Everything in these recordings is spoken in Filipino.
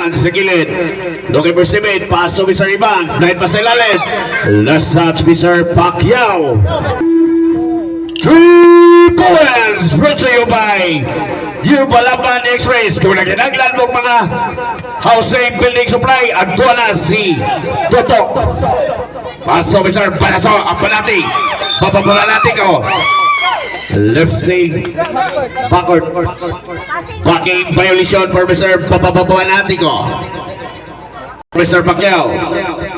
Iban sa gilid. Looking for Simit. Paso Mr. Iban. Dahil pa sa ilalim. Last touch Mr. Pacquiao. 3 points brought to you by Balaban Express. Kung naginaglan mo mga housing building supply, agtuan na si Toto. Paso Mr. Palaso. Ang panati. Papapala natin ko. Lefting backward. Backing violation for Mr. Papababanatiko. Mr. Pacquiao.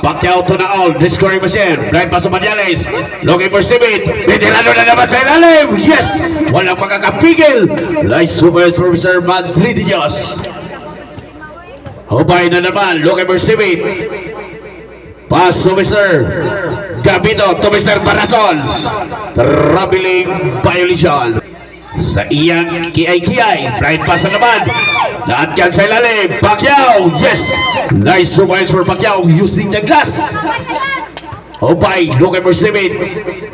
Pacquiao to na all. Scoring machine. Brian Paso Manyales. Looking for Simit. Veterano na naman sa ilalim. Yes! Walang makakapigil. Nice super for Mr. Madridios. Hubay na naman. Looking for Simit. Paso Mr. Gabito to Mr. Barason. Traveling violation. Sa iyang kiay-kiay. Brian pass na naman. Lahat yan sa ilalim. Pacquiao. Yes. Nice surprise for Pacquiao using the glass. Hupay. Looking for Simit.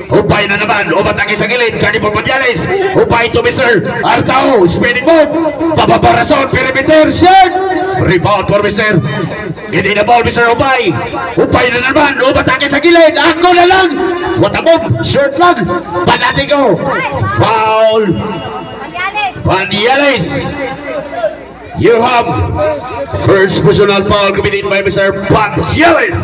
Hupay na naman. Umatake sa gilid. Carnival Manyales. Hupay to Mr. Artao. Spinning move. Papaparason. Perimeter. Shot. Rebound for Mr. Hindi na ball Mr. Hupay. Hupay na naman. Umatake sa gilid. Ako na lang. What a move. Short lang. Panati ko. Foul. Manyales. You have first personal foul committed by Mr. Manyales.